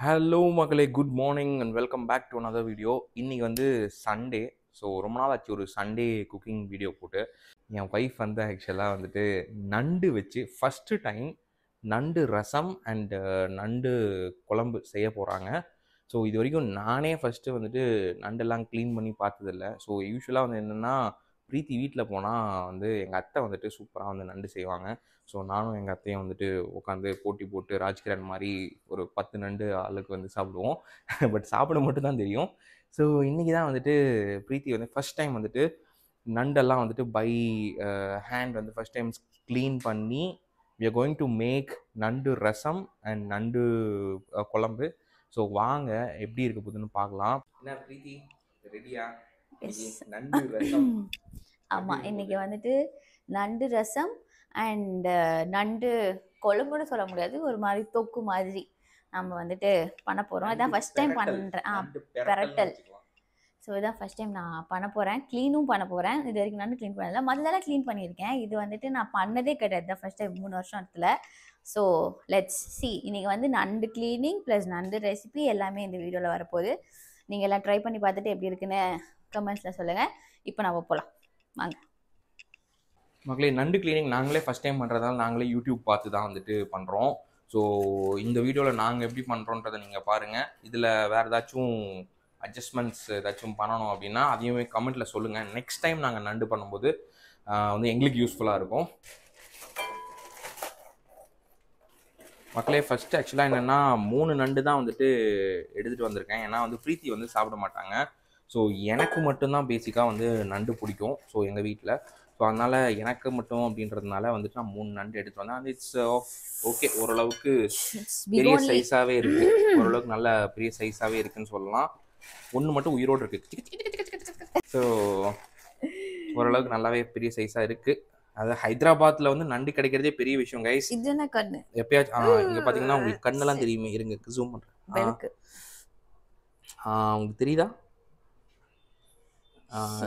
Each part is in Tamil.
ஹலோ மக்களே, good morning and welcome back to another video. இன்றைக்கி வந்து சண்டே. ஸோ ரொம்ப நாள் ஆச்சு ஒரு சண்டே குக்கிங் வீடியோ போட்டு. என் ஒய்ஃப் வந்து ஆக்சுவலாக வந்துட்டு நண்டு வச்சு ஃபஸ்ட்டு டைம் நண்டு ரசம் அண்டு நண்டு குழம்பு செய்ய போகிறாங்க. ஸோ இது வரைக்கும் நானே ஃபஸ்ட்டு வந்துட்டு நண்டெல்லாம் க்ளீன் பண்ணி பார்த்ததில்ல. ஸோ யூஸ்வலாக வந்து என்னென்னா, பிரீத்தி வீட்டில் போனால் வந்து எங்கள் அத்தை வந்துட்டு சூப்பராக வந்து நண்டு செய்வாங்க. ஸோ நானும் எங்கள் அத்தையும் வந்துட்டு உட்காந்து போட்டி போட்டு ராஜ்கிரண் மாதிரி ஒரு 10 நண்டு ஆளுக்கு வந்து சாப்பிடுவோம். பட் சாப்பிட மட்டும் தான் தெரியும். ஸோ இன்றைக்கி தான் வந்துட்டு பிரீத்தி வந்து ஃபஸ்ட் டைம் வந்துட்டு நண்டெல்லாம் வந்துட்டு பை ஹேண்ட் வந்து ஃபஸ்ட் டைம் க்ளீன் பண்ணி we are going to make நண்டு ரசம் அண்ட் நண்டு குழம்பு. ஸோ வாங்க எப்படி இருக்க போகுதுன்னு பார்க்கலாம். என்ன பிரீத்தி, ரெடியா? நண்டு ரசம். ஆமாம், இன்னைக்கு வந்துட்டு நண்டு ரசம் அண்ட் நண்டு குழம்புன்னு சொல்ல முடியாது, ஒரு மாதிரி தொக்கு மாதிரி நம்ம வந்துட்டு பண்ண போகிறோம். இதான் ஃபஸ்ட் டைம் பண்ணுறேன். பெரட்டல். ஸோ இதான் ஃபஸ்ட் டைம் நான் பண்ண போகிறேன். க்ளீனும் பண்ண போகிறேன். இது வரைக்கும் நண்டு க்ளீன் பண்ணல, முதல்லலாம் க்ளீன் பண்ணியிருக்கேன். இது வந்துட்டு நான் பண்ணதே கிடையாது, தான் ஃபஸ்ட் டைம் 3 வருஷத்துல. So let's see. இன்றைக்கி வந்து நண்டு க்ளீனிங் ப்ளஸ் நண்டு ரெசிபி எல்லாமே இந்த வீடியோவில் வரப்போகுது. நீங்கள் எல்லாம் ட்ரை பண்ணி பார்த்துட்டு எப்படி இருக்குன்னு கமெண்ட்ஸில் சொல்லுங்கள். இப்போ நம்ம போகலாம் வாங்க. மக்களே, நண்டு க்ளீனிங் நாங்களே ஃபஸ்ட் டைம் பண்ணுறதால நாங்களே யூடியூப் பார்த்து தான் வந்துட்டு பண்ணுறோம். ஸோ இந்த வீடியோவில் நாங்கள் எப்படி பண்ணுறோன்றதை நீங்கள் பாருங்கள். இதில் வேறு ஏதாச்சும் அட்ஜஸ்ட்மெண்ட்ஸ் ஏதாச்சும் பண்ணணும் அப்படின்னா அதையுமே கமெண்ட்டில் சொல்லுங்கள். நெக்ஸ்ட் டைம் நாங்கள் நண்டு பண்ணும்போது வந்து எங்களுக்கு யூஸ்ஃபுல்லாக இருக்கும். மக்களே, ஃபஸ்ட்டு ஆக்சுவலாக என்னென்னா 3 நண்டு தான் வந்துட்டு எடுத்துகிட்டு வந்திருக்கேன். ஏன்னா வந்து பிரீத்தி வந்து சாப்பிட மாட்டாங்க. ஸோ எனக்கு மட்டும்தான் பேசிக்காக வந்து நண்டு பிடிக்கும். ஸோ எங்கள் வீட்டில் ஸோ அதனால் எனக்கு மட்டும் அப்படின்றதுனால வந்துட்டு நான் 3 நண்டு எடுத்து வந்தேன். அது இட்ஸ் ஓகே, ஓரளவுக்கு பெரிய சைஸாகவே இருக்குது. ஓரளவுக்கு நல்ல பெரிய சைஸாகவே இருக்குதுன்னு சொல்லலாம். ஒன்று மட்டும் உயிரோடு இருக்குது. ஸோ ஓரளவுக்கு நல்லாவே பெரிய சைஸாக இருக்குது. அது ஹைதராபாத்தில் வந்து நண்டு கிடைக்கிறதே பெரிய விஷயம் கைஸ். இது என்ன கண்ணு? எப்பயாச்சும் இங்கே பார்த்தீங்கன்னா உங்களுக்கு கண்ணெல்லாம் தெரியுமே. இருங்க, ஜூம் பண்ணுறேன். உங்களுக்கு தெரியுதா?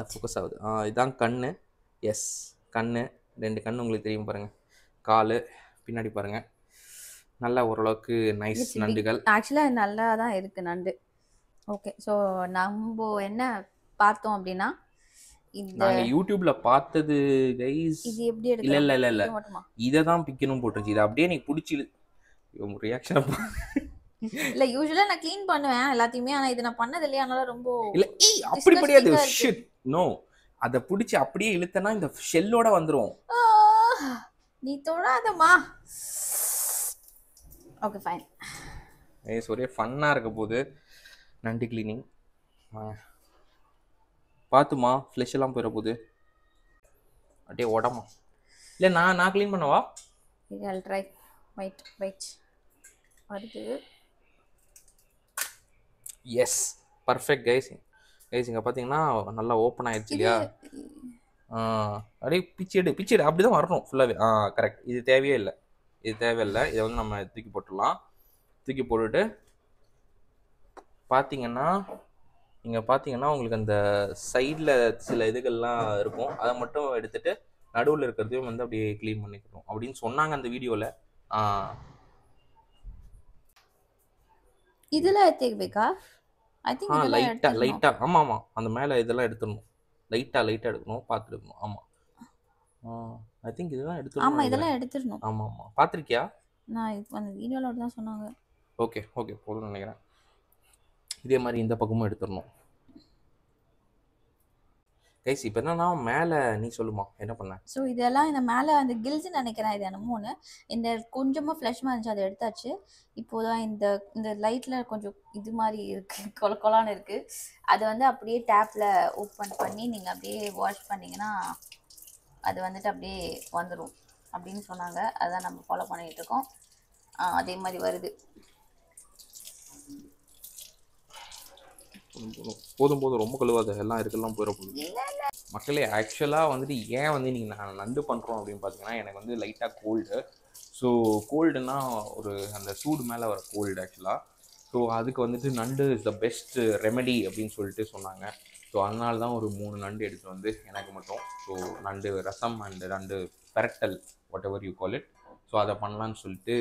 ஃபோக்கஸ் ஆகுது. இதுதான் கண்ணு. எஸ், கண்ணு. 2 கண்ணு உங்களுக்கு தெரியும் பாருங்கள். கால் பின்னாடி பாருங்கள். நல்லா ஓரளவுக்கு நைஸ் நண்டுகள். ஆக்சுவலாக நல்லா தான் இருக்குது நண்டு. ஓகே, ஸோ நம்ம என்ன பார்த்தோம் அப்படின்னா, நாங்கள் யூடியூப்ல பார்த்தது கைஸ். இது எப்படி எடுக்க? இல்லை இதை தான் பிக்கணும் போட்டுருச்சு. இதை அப்படியே நீ பிடிச்சி ரியாக்ஷன் இல்ல, யூசுவலா நான் க்ளீன் பண்ணுவேன் எல்லாத்தையுமே. ஆனா இது நான் பண்ணது இல்லையா, அதனால ரொம்ப இல்ல அப்படி கிடையாது. ஷிட் நோ, அத பிடிச்சி அப்படியே இழுத்தனா இந்த ஷெல்லோட வந்துரும். நீ தொடாதமா. Okay fine. ஒரே ஃபன்னா இருக்க போது நண்டு க்ளீனிங். பார்த்துமா, ஃப்ளஷ் எல்லாம் போயிட போகுது. அப்படியே உடமா. இல்லை நான் க்ளீன் பண்ணவா? I'll try. Wait. வருது. Yes, perfect guys. இங்கே பார்த்தீங்கன்னா நல்லா ஓப்பன் ஆயிடுச்சு இல்லையா? அப்படியே பிச்சைடு அப்படி தான் வரணும் ஃபுல்லாகவே. கரெக்ட். இது தேவையில்லை. இதை வந்து நம்ம தூக்கி போட்டுடலாம். தூக்கி போட்டுட்டு பார்த்தீங்கன்னா இங்கே பார்த்தீங்கன்னா உங்களுக்கு அந்த சைடில் சில இதுகள்லாம் இருக்கும். அதை மட்டும் எடுத்துகிட்டு நடுவில் இருக்கிறதையும் வந்து அப்படியே க்ளீன் பண்ணிக்கணும் அப்படின்னு சொன்னாங்க அந்த வீடியோவில். இதெல்லாம் எடுத்துக்கா? ஐ திங்க் லைட்டா. ஆமாம், அந்த மேலே இதெல்லாம் எடுத்துடணும். லைட்டாக எடுக்கணும், பார்த்து எடுக்கணும். ஆமாம், ஐ திங்க் இதெல்லாம் எடுத்துடணும். ஆமாம், இதெல்லாம் எடுத்துடணும். ஆமாம். பார்த்துருக்கியா? நான் அந்த வீடியோவில் தான் சொன்னாங்க. ஓகே போதும்னு நினைக்கிறேன். இதே மாதிரி இந்த பக்கமும் எடுத்துடணும் கைஸ். இப்போ என்னன்னா மேலே நீ சொல்லுமா என்ன பண்ண? ஸோ இதெல்லாம் இந்த மேலே அந்த கில்ஸ்ன்னு நினைக்கிறேன். இது என்னமோன்னு இந்த கொஞ்சமாக ஃப்ளஷ்மாக இருந்துச்சு, அதை எடுத்தாச்சு. இப்போதான் இந்த லைட்டில் கொஞ்சம் இது மாதிரி இருக்குது, கொலான்னு இருக்குது. அதை வந்து அப்படியே டேப்பில் ஓப்பன் பண்ணி நீங்கள் அப்படியே வாஷ் பண்ணிங்கன்னா அது வந்துட்டு அப்படியே வந்துடும் அப்படின்னு சொன்னாங்க. அதான் நம்ம ஃபாலோ பண்ணிகிட்டு இருக்கோம். அதே மாதிரி வருது. போதும் ரொம்ப கழுவாத, எல்லாம் இருக்கலாம் போயிட போகுது. மக்களே, ஆக்சுவலாக வந்துட்டு ஏன் வந்து இன்றைக்கி நான் நண்டு பண்ணுறோம் அப்படின்னு பார்த்தீங்கன்னா, எனக்கு வந்து லைட்டாக கோல்டு. ஸோ கோல்டுன்னா ஒரு அந்த சூடு மேலே வர கோல்டு ஆக்சுவலாக. ஸோ அதுக்கு வந்துட்டு நண்டு இஸ் த பெஸ்ட் ரெமெடி அப்படின்னு சொல்லிட்டு சொன்னாங்க. ஸோ அதனால தான் ஒரு 3 நண்டு எடுத்துகிட்டு வந்து எனக்கு மட்டும். ஸோ நண்டு ரசம் அண்டு நண்டு பெரட்டல், whatever you call it. So அதை பண்ணலான்னு சொல்லிட்டு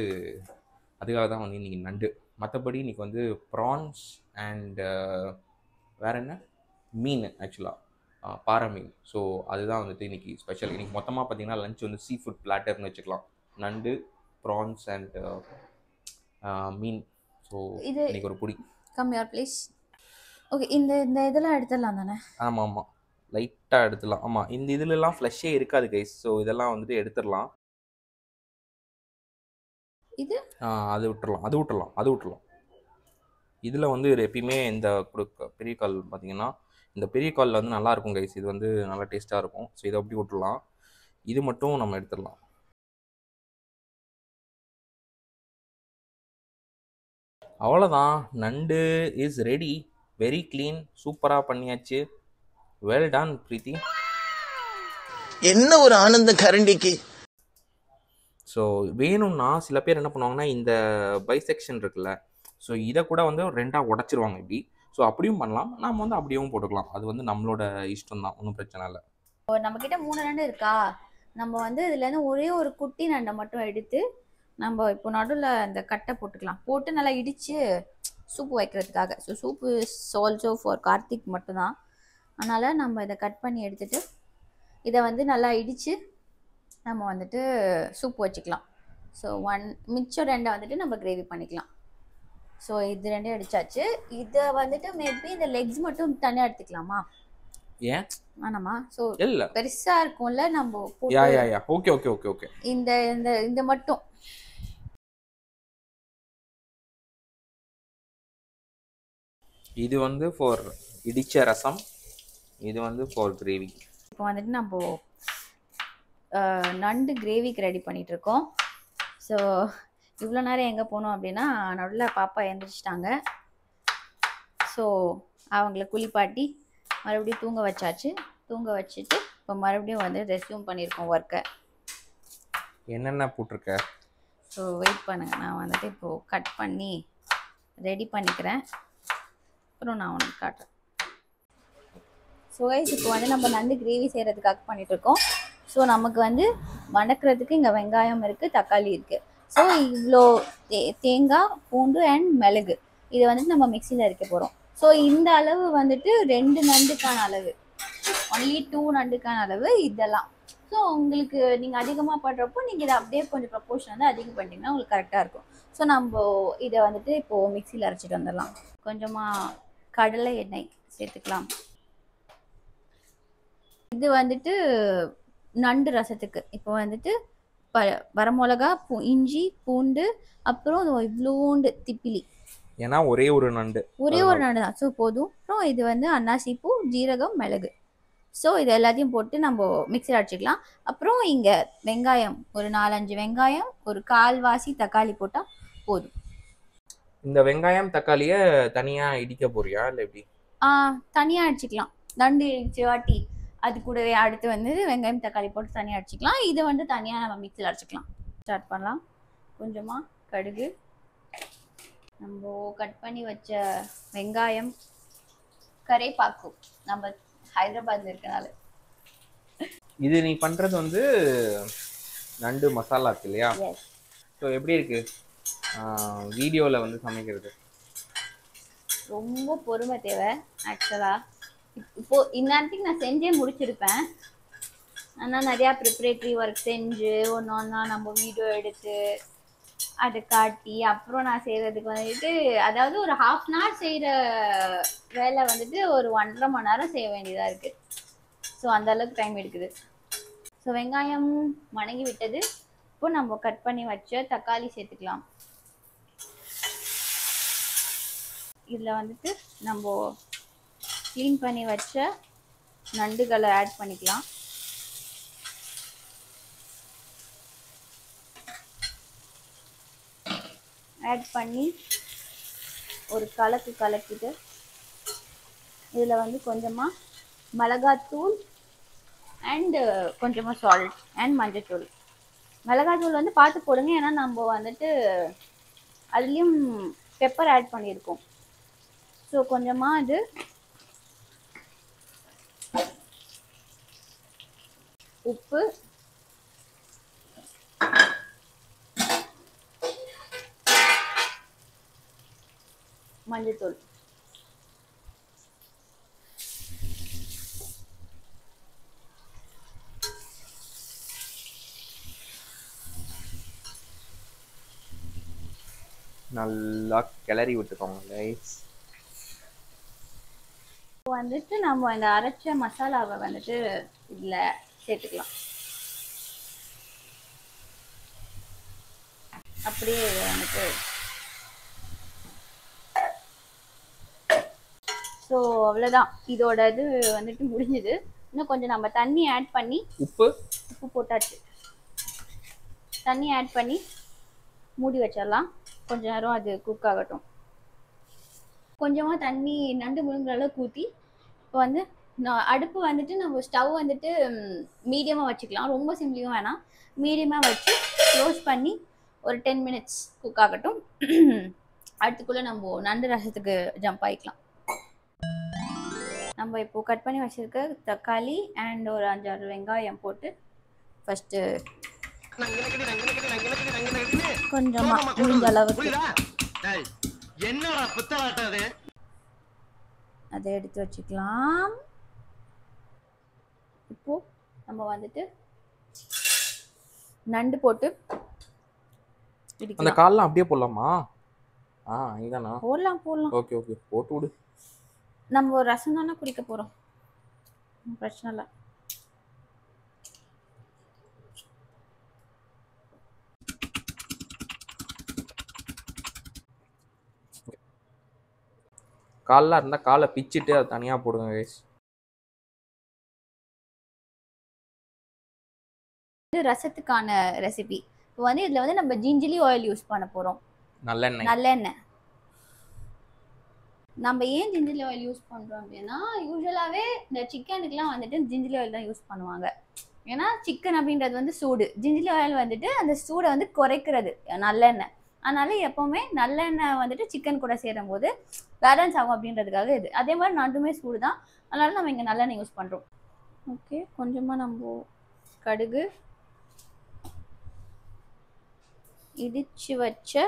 அதுக்காக தான் வந்து இன்றைக்கி நண்டு மற்றபடி இன்றைக்கி வந்து ப்ரான்ஸ் அண்ட் வேறு என்ன மீன் ஆக்சுவலாக பாறை மீன். ஸோ அதுதான் வந்துட்டு இன்றைக்கி ஸ்பெஷல். இன்றைக்கி மொத்தமாக பார்த்தீங்கன்னா லஞ்ச் வந்து சீ ஃபுட் பிளாட்டர்னு வச்சுக்கலாம். நண்டு, ப்ரான்ஸ் அண்ட் மீன். ஸோ இது இன்றைக்கி ஒரு புடி. Come your please. ஓகே, இந்த இதெல்லாம் எடுத்துடலாம் தானே? ஆமாம் ஆமாம், லைட்டாக எடுத்துடலாம். ஆமாம், இந்த இதுலலாம் ஃப்ளஷ்ஷே இருக்காது கைஸ். ஸோ இதெல்லாம் வந்துட்டு எடுத்துடலாம். இது அது விட்டுறலாம். இதில் வந்து எப்பயுமே இந்த பெரிய கால் பார்த்தீங்கன்னா, இந்த பெரிய காலில் வந்து நல்லாயிருக்கும் கைஸ். இது வந்து நல்லா டேஸ்ட்டாக இருக்கும். ஸோ இதை அப்படி விட்டுடலாம். இது மட்டும் நம்ம எடுத்துடலாம். அவ்வளோதான், நண்டு இஸ் ரெடி. வெரி க்ளீன், சூப்பராக பண்ணியாச்சு. வெல் டன் பிரீத்தி. என்ன ஒரு ஆனந்த கரண்டிக்கு. ஸோ வேணும்னா சில பேர் என்ன பண்ணுவாங்கன்னா, இந்த பைசெக்ஷன் இருக்குல்ல, ஸோ இதை கூட வந்து ரெண்டாக உடச்சிருவாங்க இப்படி. ஸோ அப்படியும் பண்ணலாம், நாம் வந்து அப்படியும் போட்டுக்கலாம். அது வந்து நம்மளோட இஷ்டம் தான், ஒன்றும் பிரச்சனை இல்லை. நம்மக்கிட்ட 3 நண்டு இருக்கா, நம்ம வந்து இதுலேருந்து ஒரே ஒரு குட்டி நண்டை மட்டும் எடுத்து நம்ம இப்போ நடுவில் அந்த கட்டை போட்டு நல்லா இடித்து சூப்பு வைக்கிறதுக்காக. So soup is also for Karthik மட்டும்தான். அதனால் நம்ம இதை கட் பண்ணி எடுத்துகிட்டு இதை வந்து நல்லா இடித்து நம்ம வந்துட்டு சூப்பு வச்சுக்கலாம். ஸோ மிச்சம் 2 வந்துட்டு நம்ம கிரேவி பண்ணிக்கலாம். ஸோ இது 2 அடிச்சாச்சு. இதை வந்துட்டு மேபி இந்த லெக்ஸ் மட்டும் தனியாக எடுத்துக்கலாமா? ஏன் வேணாமா? ஸோ இல்லை, பெருசாக இருக்கும்ல, நம்ம ஓகே ஓகே ஓகே ஓகே. இந்த இந்த இந்த மட்டும் இது வந்து ஃபார் இடிச்ச ரசம், இது வந்து ஃபார் கிரேவி. இப்போ வந்துட்டு நம்ம நண்டு கிரேவிக்கு ரெடி பண்ணிகிட்ருக்கோம். ஸோ இவ்வளோ நேரம் எங்கே போனோம் அப்படின்னா, நடுவில் பாப்பா எழுந்திரிச்சிட்டாங்க. ஸோ அவங்கள குளிப்பாட்டி மறுபடியும் தூங்க வச்சாச்சு. தூங்க வச்சுட்டு இப்போ மறுபடியும் வந்து ரெஸ்யூம் பண்ணியிருக்கோம் ஒர்க்கை. என்னென்ன போட்டிருக்க? ஸோ வெயிட் பண்ணுங்கள், நான் வந்துட்டு இப்போது கட் பண்ணி ரெடி பண்ணிக்கிறேன். அப்புறம் நான் உனக்கு காட்டுறேன். ஸோ கைஸ், இப்போ வந்து நம்ம நண்டு கிரேவி செய்கிறதுக்காக பண்ணிகிட்ருக்கோம். ஸோ நமக்கு வந்து வணக்கிறதுக்கு இங்கே வெங்காயம் இருக்குது, தக்காளி இருக்குது. ஸோ இவ்வளோ தேங்காய், பூண்டு அண்ட் மிளகு இதை வந்துட்டு நம்ம மிக்சியில் அரைக்க போகிறோம். ஸோ இந்த அளவு வந்துட்டு 2 நண்டுக்கான அளவு, ஒன்லி 2 நண்டுக்கான அளவு இதெல்லாம். ஸோ உங்களுக்கு நீங்கள் அதிகமாக பண்ணுறப்போ நீங்கள் இதை அப்படியே கொஞ்சம் ப்ரப்போர்ஷன் வந்து அதிகம் பண்ணிட்டீங்கன்னா உங்களுக்கு கரெக்டாக இருக்கும். ஸோ நம்ம இதை வந்துட்டு இப்போது மிக்சியில் அரைச்சிட்டு வந்துடலாம். கொஞ்சமாக கடலை எண்ணெய் சேர்த்துக்கலாம். இது வந்துட்டு நண்டு ரசத்துக்கு. இப்போ வந்துட்டு வரமிளகா, இஞ்சி, பூண்டு, அப்புறம் இவ்வளோண்டு திப்பிலி. ஏன்னா ஒரே ஒரு நண்டு தான், ஸோ போதும். அப்புறம் இது வந்து அன்னாசி பூ, ஜீரகம், மிளகு. ஸோ இது எல்லாத்தையும் போட்டு நம்ம மிக்சியில் அடிச்சுக்கலாம். அப்புறம் இங்கே வெங்காயம், ஒரு 4-5 வெங்காயம், ஒரு 1/4 தக்காளி போட்டால் போதும். இந்த வெங்காயம் தக்காளியை தனியாக இடிக்க போறியா இல்லை எப்படி? தனியாக அடிச்சுக்கலாம். நண்டு இடிச்சு வாட்டி அது கூடவே அடுத்து வந்து வெங்காயம் தக்காளி போட்டு தனியாக அடிச்சுக்கலாம். இதை வந்து தனியாக நம்ம மிக்சியில் அடிச்சுக்கலாம். ஸ்டார்ட் பண்ணலாம். கொஞ்சமாக கடுகு, நம்ம கட் பண்ணி வச்ச வெங்காயம், கரேப்பாக்கு, நம்ம ஹைதராபாத்தில் இருக்கனால. இது நீ பண்ணுறது வந்து நண்டு மசாலா இருக்கு இல்லையா? ஸோ எப்படி இருக்கு வீடியோவில் வந்து சமைக்கிறது? ரொம்ப பொறுமை தேவை ஆக்சுவலாக. இப்போது இந்நேரத்துக்கு நான் செஞ்சே முடிச்சிருப்பேன். ஆனால் நிறையா ப்ரிப்ரேட்டரி ஒர்க் செஞ்சு ஒன்றா நம்ம வீடியோ எடுத்து அதை காட்டி அப்புறம் நான் செய்கிறதுக்கு வந்துட்டு, அதாவது ஒரு 1/2 hour செய்கிற வேலை வந்துட்டு ஒரு 1.5 மணி நேரம் செய்ய வேண்டியதாக இருக்குது. ஸோ அந்தளவுக்கு டைம் எடுக்குது. ஸோ வெங்காயம் வணங்கி விட்டது. இப்போ நம்ம கட் பண்ணி வச்ச தக்காளி சேர்த்துக்கலாம். இதில் வந்துட்டு நம்ம க்ளீன் பண்ணி வச்ச நண்டுகளை ஆட் பண்ணிக்கலாம். ஆட் பண்ணி ஒரு கலக்கிட்டு இதில் வந்து கொஞ்சமாக மிளகாத்தூள் அண்டு கொஞ்சமாக சால்ட் அண்ட் மஞ்சத்தூள். மிளகாத்தூள் வந்து பார்த்து போடுங்க, ஏன்னா நம்ம வந்துட்டு அதுலேயும் பெப்பர் ஆட் பண்ணியிருக்கோம். ஸோ கொஞ்சமாக இது உப்பு, மஞ்சள்தூள், நல்லா கிளறி விட்டுக்கோங்க கைஸ். வந்துட்டு நம்ம இந்த அரைச்ச மசாலாவை வந்துட்டு இதில் சேர்த்துக்கலாம். அப்படியே இதை வந்துட்டு ஸோ அவ்வளோதான், இதோட இது வந்துட்டு முடிஞ்சுது. இன்னும் கொஞ்சம் நம்ம தண்ணி ஆட் பண்ணி உப்பு போட்டாச்சு. தண்ணி ஆட் பண்ணி மூடி வச்சிடலாம். கொஞ்ச நேரம் அது குக் ஆகட்டும். கொஞ்சமாக தண்ணி நண்டு முழுங்குற அளவுக்கு ஊற்றி இப்போ வந்து அடுப்பு வந்துட்டு நம்ம ஸ்டவ் வந்துட்டு மீடியமாக வச்சுக்கலாம். ரொம்ப சிம்லியும் வேணாம், மீடியமாக வச்சு க்ளோஸ் பண்ணி ஒரு 10 மினிட்ஸ் குக் ஆகட்டும். அடுத்துக்குள்ளே நம்ம நண்டு ரசத்துக்கு ஜம்ப் ஆகிக்கலாம். நம்ம இப்போ கட் பண்ணி வச்சுருக்க தக்காளி அண்ட் ஒரு 5-6 வெங்காயம் போட்டு ஃபஸ்ட்டு கொஞ்சமாக முடிஞ்ச அளவுக்கு அதை எடுத்து வச்சுக்கலாம். இப்போ நம்ம வந்துட்டு நண்டு போட்டு அந்த கால்லாம் அப்படியே போடலாமா? இதானா? போடலாம். ஓகே போட்டு விடு. நம்ம ஒரு ரசம் தானே குடிக்க போகிறோம், பிரச்சனை இல்லை. கால்லாம் இருந்தால் காலை பிச்சுட்டு அதை தனியாக போடுங்க கைஸ். ரசத்துக்கான ரெசிபி இப்போ வந்து இதில் வந்து நம்ம ஜிஞ்சலி ஆயில் யூஸ் பண்ண போகிறோம். நல்லெண்ணெய். நம்ம ஏன் ஜிஞ்சலி ஆயில் யூஸ் பண்ணுறோம் அப்படின்னா, யூஸ்வலாகவே இந்த சிக்கனுக்குலாம் வந்துட்டு ஜிஞ்சலி ஆயில் தான் யூஸ் பண்ணுவாங்க. ஏன்னா சிக்கன் அப்படின்றது வந்து சூடு, ஜிஞ்சலி ஆயில் வந்துட்டு அந்த சூடை வந்து குறைக்கிறது நல்லெண்ணெய். அதனால எப்போவுமே நல்லெண்ணெய் வந்துட்டு சிக்கன் கூட சேரும் போது பேலன்ஸ் ஆகும் அப்படின்றதுக்காக இது. அதே மாதிரி நண்டுமே சூடு தான், அதனால நம்ம இங்கே நல்லெண்ணெய் யூஸ் பண்ணுறோம். ஓகே, கொஞ்சமாக நம்ம கடுகு, இடிச்சு வச்ச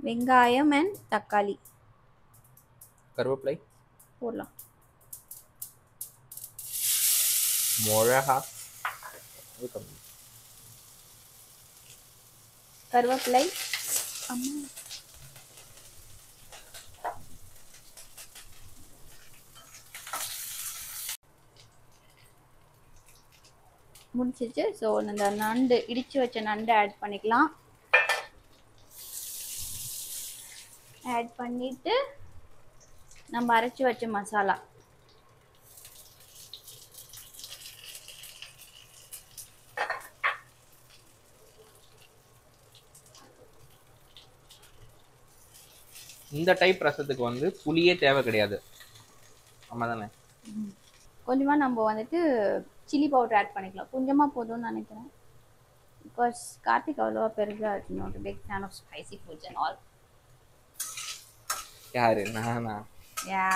வெங்காயம் அண்ட் தக்காளி, கருவேப்பிலை போடலாம். மிளகா, கருவேப்பிலை, முடிச்சிச்சு. ஸோ இந்த நண்டு இடிச்சு வச்ச நண்டு ஆட் பண்ணிக்கலாம். ஆட் பண்ணிட்டு நம்ம அரைச்சி வச்ச மசாலா, இந்த டைப் ரசத்துக்கு வந்து புளியே தேவை கிடையாது, ஆமாம் தானே? கொஞ்சமாக நம்ம வந்துட்டு சில்லி பவுடர் ஆட் பண்ணிக்கலாம். கொஞ்சமாக போதும்னு நினைக்கிறேன். பிகாஸ் கார்த்திக் அவ்வளோவா பெருசாக இருக்கு, not big fan of spicy foods and all. யாரு? நானா? யா,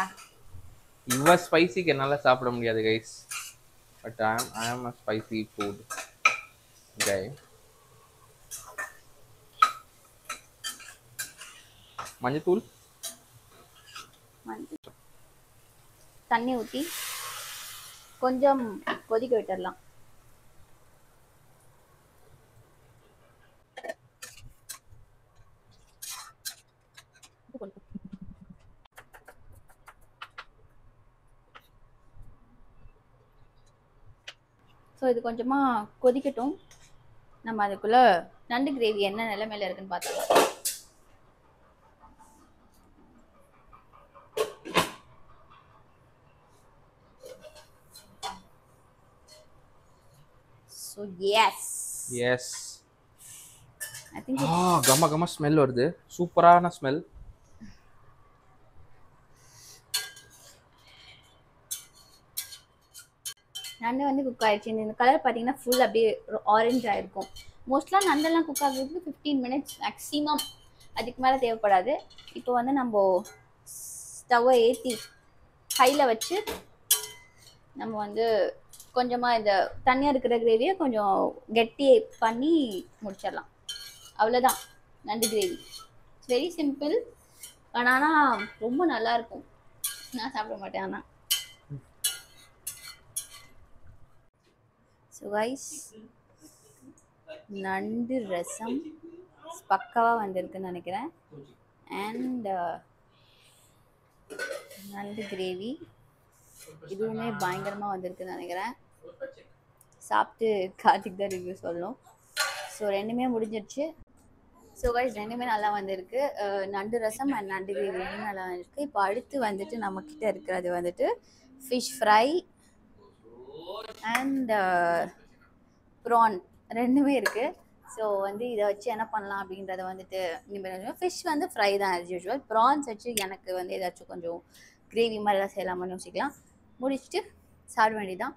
இவ்வளோ ஸ்பைசிக்கு என்னால் சாப்பிட முடியாது கைஸ், பட் ஐ ஆம் அ ஸ்பைசி ஃபுட் கை. மஞ்சத்தூள், தண்ணி ஊற்றி கொஞ்சம் கொதிக்க விட்டுடலாம். ஸோ இது கொஞ்சமாக கொதிக்கட்டும். நம்ம அதுக்குள்ளே நண்டு கிரேவி என்ன நிலைமையில இருக்குன்னு பார்த்துக்கலாம். So yes. I think கம ஸ்மெல் வருது, சூப்பரான ஸ்மெல். நண்டு வந்து குக் ஆயிடுச்சு. இந்த கலர் பார்த்தீங்கன்னா ஃபுல் அப்படியே ஆரஞ்ச் ஆகிருக்கும். மோஸ்ட்லாக நண்டெல்லாம் குக் ஆகிறதுக்கு 15 மினிட்ஸ் மேக்ஸிமம், அதுக்கு மேலே தேவைப்படாது. இப்போ வந்து நம்ம ஸ்டவ்வை ஏற்றி ஹையில் வச்சு நம்ம வந்து கொஞ்சமாக இந்த தண்ணியாக இருக்கிற கிரேவியை கொஞ்சம் கெட்டி பண்ணி முடிச்சிடலாம். அவ்வளோதான் நண்டு கிரேவி. It's very simple. ஆனால் ரொம்ப நல்லா இருக்கும். நான் சாப்பிட மாட்டேன். ஆனால் ஸோ கைஸ், நண்டு ரசம் பக்காவாக வந்திருக்குன்னு நினைக்கிறேன். அண்ட் நண்டு கிரேவி இதுவுமே பயங்கரமாக வந்திருக்குன்னு நினைக்கிறேன். சாப்பிட்டு கார்த்திக் தான் ரிவ்யூ சொல்லணும். ஸோ ரெண்டுமே முடிஞ்சிடுச்சு. ஸோ கைஸ், ரெண்டுமே நல்லா வந்திருக்கு. நண்டு ரசம் அண்ட் நண்டு கிரேவி நல்லா வந்திருக்கு. இப்போ அடுத்து வந்துட்டு நம்மக்கிட்ட இருக்கிறது வந்துட்டு ஃபிஷ் ஃப்ரை அண்ட் ப்ரான் ரெண்டுமே இருக்குது. ஸோ வந்து இதை வச்சு என்ன பண்ணலாம் அப்படின்றத வந்துட்டு இனிமேல் ஃபிஷ் வந்து ஃப்ரை தான் ஆஸ் யூஷுவல். ப்ரான்ஸ் வச்சு எனக்கு வந்து ஏதாச்சும் கொஞ்சம் கிரேவி மாதிரிலாம் செய்யலாமான்னு யோசிக்கலாம். முடிச்சுட்டு சாப்பிட வேண்டியதான்.